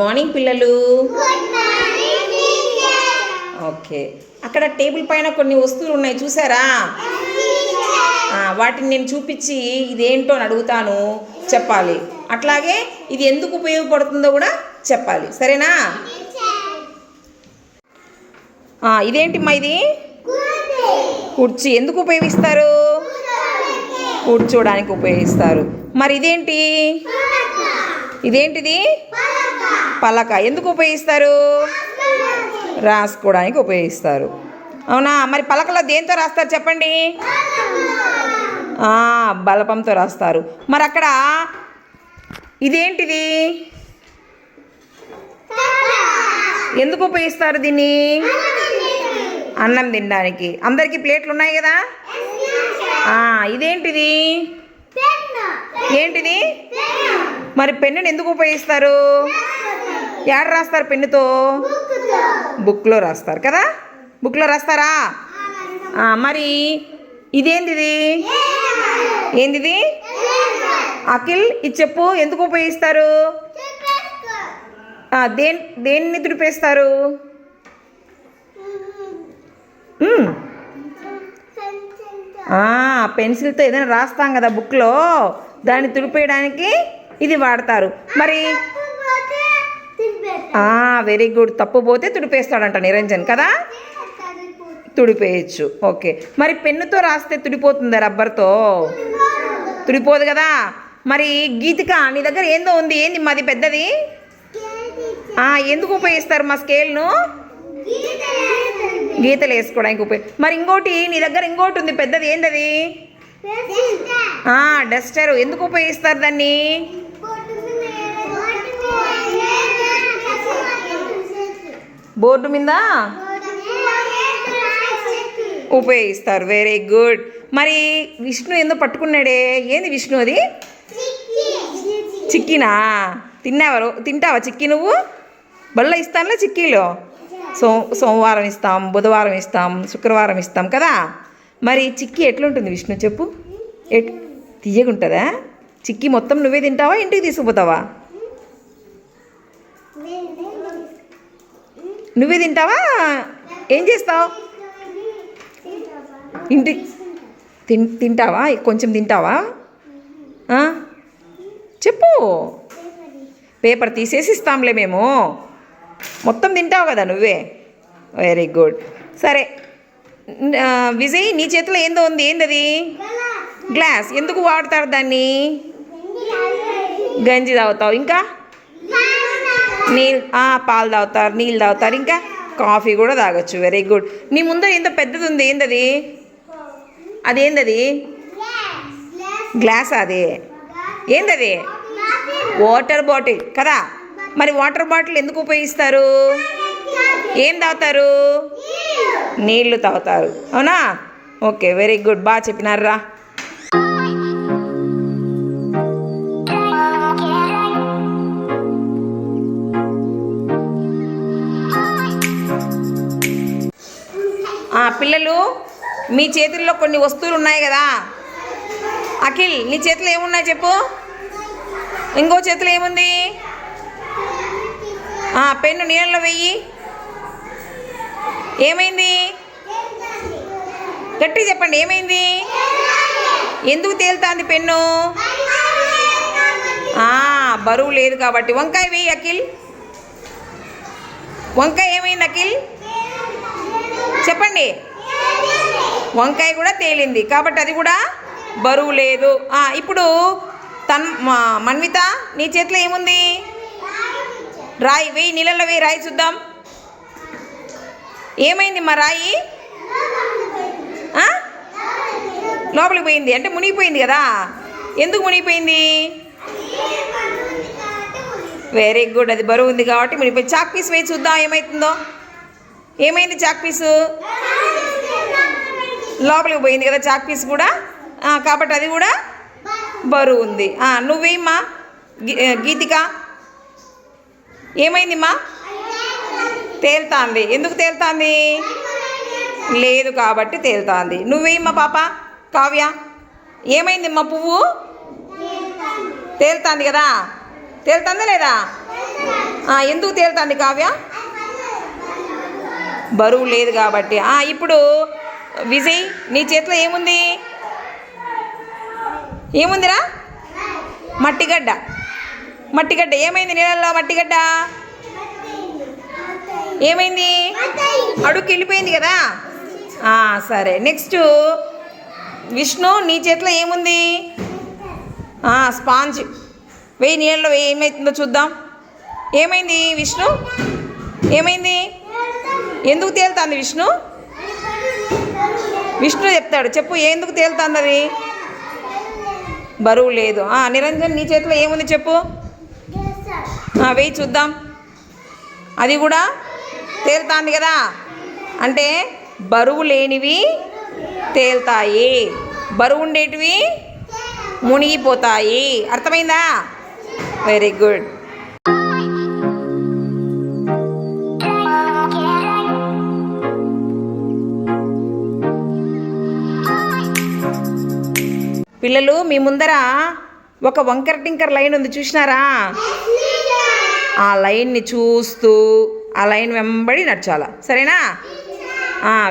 Morning పిల్లలు. Okay, అక్కడ table పైన కొన్ని వస్తువులు ఉన్నాయి చూసారా? వాటిని నేను చూపించి ఇదేంటో అని అడుగుతాను, చెప్పాలి. అట్లాగే ఇది ఎందుకు ఉపయోగపడుతుందో కూడా చెప్పాలి, సరేనా? ఇదేంటిమ్మా? ఇది కుర్చీ. ఎందుకు ఉపయోగిస్తారు? కూర్చోడానికి ఉపయోగిస్తారు. మరి ఇదేంటి? ఇదేంటిది? పలక. ఎందుకు ఉపయోగిస్తారు? రాసుకోవడానికి ఉపయోగిస్తారు, అవునా? మరి పలకలో దేంతో రాస్తారు చెప్పండి? బలపంతో రాస్తారు. మరి అక్కడ ఇదేంటిది? ఎందుకు ఉపయోగిస్తారు దీన్ని? అన్నం తినడానికి. అందరికీ ప్లేట్లు ఉన్నాయి కదా? ఇదేంటిది? ఏంటిది? మరి పెన్నుని ఎందుకు ఉపయోగిస్తారు? ఎక్కడ రాస్తారు పెన్నుతో? బుక్లో రాస్తారు కదా? బుక్లో రాస్తారా? మరి ఇదేంటిది? ఏంటిది? అఖిల్, ఇది చెప్పు, ఎందుకు ఉపయోగిస్తారు? దేన్ని తుడిపేస్తారు? పెన్సిల్తో ఏదైనా రాస్తాం కదా బుక్లో, దాన్ని తుడిపేయడానికి ఇది వాడతారు. మరి వెరీ గుడ్. తప్పు పోతే తుడిపేస్తాడంట నిరంజన్ కదా? తుడిపేయచ్చు. ఓకే, మరి పెన్నుతో రాస్తే తుడిపోతుందా? రబ్బర్తో తుడిపోదు కదా? మరి గీతిక, నీ దగ్గర ఏందో ఉంది, ఏంది మాది పెద్దది? ఎందుకు ఉపయోగిస్తారు మా స్కేల్ను? గీతలు వేసుకోవడానికి మరి ఇంకోటి నీ దగ్గర ఇంకోటి ఉంది పెద్దది, ఏందది? డస్టర్. ఎందుకు ఉపయోగిస్తారు దాన్ని? బోర్డు మీద ఉపయోగిస్తారు. Very good. మరి విష్ణు ఏందో పట్టుకున్నాడే, ఏంది విష్ణు అది? చిక్కీనా? తింటావా చిక్కీ నువ్వు? బళ్ళ ఇస్తానులే చిక్కీలో. సోమవారం ఇస్తాం, బుధవారం ఇస్తాం, శుక్రవారం ఇస్తాం కదా? మరి చిక్కీ ఎట్లుంటుంది విష్ణు చెప్పు? తీయగుంటుందా చిక్కీ? మొత్తం నువ్వే తింటావా, ఇంటికి తీసుకుపోతావా? నువ్వే తింటావా? ఏం చేస్తావు? ఇంటి తింటావా? కొంచెం తింటావా? చెప్పు. పేపర్ తీసేసి ఇస్తాంలే మేము. మొత్తం తింటావు కదా నువ్వే. Very good. సరే విజయ్, నీ చేతిలో ఏందో ఉంది, ఏందది? గ్లాస్. ఎందుకు వాడతారు దాన్ని? గంజి తాగుతావు, ఇంకా పాలు తాగుతారు, నీళ్ళు తాగుతారు, ఇంకా కాఫీ కూడా తాగొచ్చు. Very good. నీ ముందర ఏందో పెద్దది ఉంది, ఏందది? అదేందది? గ్లాస్. అదే ఏందది? వాటర్ బాటిల్ కదా? మరి వాటర్ బాటిల్ ఎందుకు ఉపయోగిస్తారు? ఏం తాగుతారు? నీళ్ళు తాగుతారు, అవునా? Okay, very good. బాగా చెప్పినారా. పిల్లలు, మీ చేతుల్లో కొన్ని వస్తువులు ఉన్నాయి కదా? అఖిల్, నీ చేతిలో ఏమున్నాయి చెప్పు? ఇంకో చేతిలో ఏముంది? పెన్ను నీళ్ళలో వెయ్యి. ఏమైంది? గట్టిగా చెప్పండి, ఏమైంది? ఎందుకు తేలుతుంది పెన్ను? బరువు లేదు కాబట్టి. వంకాయ వెయ్యి అఖిల్. వంకాయ ఏమైంది అఖిల్? చెప్పండి. వంకాయ కూడా తేలింది కాబట్టి అది కూడా బరువు లేదు. ఇప్పుడు మన్విత, నీ చేతిలో ఏముంది? రాయి వెయ్యి, నీళ్ళలో వెయ్యి, రాయి చూద్దాం. ఏమైంది మా రాయి? లోపలికి పోయింది అంటే మునిగిపోయింది కదా? ఎందుకు మునిగిపోయింది? Very good. అది బరువు ఉంది కాబట్టి మునిగిపోయింది. చాక్ పీస్ వేయి చూద్దాం ఏమవుతుందో. ఏమైంది? చాక్ పీసు లోపలికి పోయింది కదా చాక్ పీస్ కూడా, కాబట్టి అది కూడా బరువు ఉంది. నువ్వేమ్మా గీతిక, ఏమైందిమ్మా? తేలుతాంది. ఎందుకు తేలుతాంది? లేదు కాబట్టి తేలుతాంది. నువ్వేమ్మా పాప కావ్య, ఏమైందిమ్మా? పువ్వు తేలుతాంది కదా? తేలుతుందా లేదా? ఎందుకు తేలుతుంది కావ్య? బరువు లేదు కాబట్టి. ఇప్పుడు విజయ్, నీ చేతిలో ఏముంది? ఏముందిరా? మట్టిగడ్డ. మట్టిగడ్డ ఏమైంది నీళ్ళల్లో? మట్టిగడ్డ ఏమైంది? అడుగుకి వెళ్ళిపోయింది కదా. సరే, నెక్స్ట్ విష్ణు, నీ చేతిలో ఏముంది? స్పాంజ్. వెయ్యి నీళ్ళలో వెయ్యి, ఏమవుతుందో చూద్దాం. ఏమైంది విష్ణు? ఏమైంది? ఎందుకు తేలుతుంది విష్ణు? విష్ణు చెప్తాడు, చెప్పు ఎందుకు తేలుతుంది అది? బరువు లేదు. నిరంజన్, నీ చేతిలో ఏముంది చెప్పు. వెయ్యి చూద్దాం. అది కూడా తేలుతుంది కదా. అంటే బరువు లేనివి తేలుతాయి, బరువు ఉండేటివి మునిగిపోతాయి. అర్థమైందా? Very good. పిల్లలు, మీ ముందర ఒక వంకర టింకర్ లైన్ ఉంది, చూసినారా? ఆ లైన్ని చూస్తూ ఆ లైన్ వెంబడి నడచాల, సరేనా?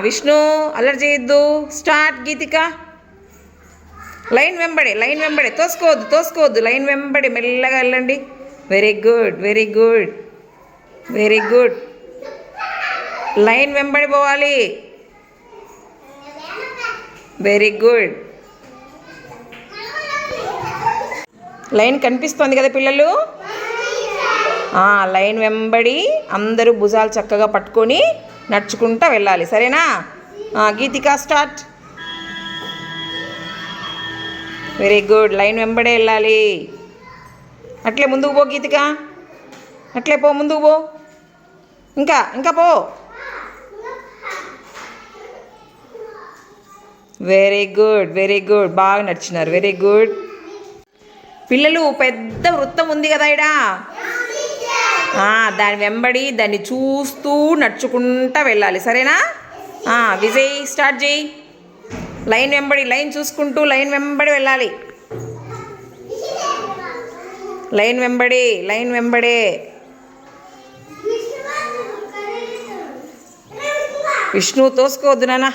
విష్ణు, అల్లరి చేయొద్దు. స్టార్ట్. గీతిక, లైన్ వెంబడి తోసుకోవద్దు. లైన్ వెంబడి మెల్లగా వెళ్ళండి. Very good. లైన్ వెంబడి పోవాలి. Very good. లైన్ కనిపిస్తుంది కదా పిల్లలు? లైన్ వెంబడి అందరూ భుజాలు చక్కగా పట్టుకొని నడుచుకుంటూ వెళ్ళాలి, సరేనా? గీతిక, స్టార్ట్. Very good. లైన్ వెంబడే వెళ్ళాలి. అట్లే ముందుకు పో గీతిక, అట్లే పో, ముందుకు పో, ఇంకా పో. Very good. బాగా నడిచినారు. Very good. పిల్లలు, పెద్ద వృత్తం ఉంది కదా ఇడా, దాని వెంబడి దాన్ని చూస్తూ నడుచుకుంటూ వెళ్ళాలి, సరేనా? విజయ్, స్టార్ట్ చేయి. లైన్ వెంబడి, లైన్ చూసుకుంటూ లైన్ వెంబడి వెళ్ళాలి. లైన్ వెంబడే. విష్ణు, తోసుకోవద్దు నాన్న.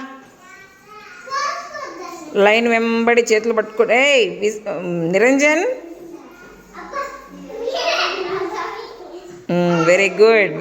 లైన్ వెంబడి చేతులు పట్టుకో. Niranjan, very good.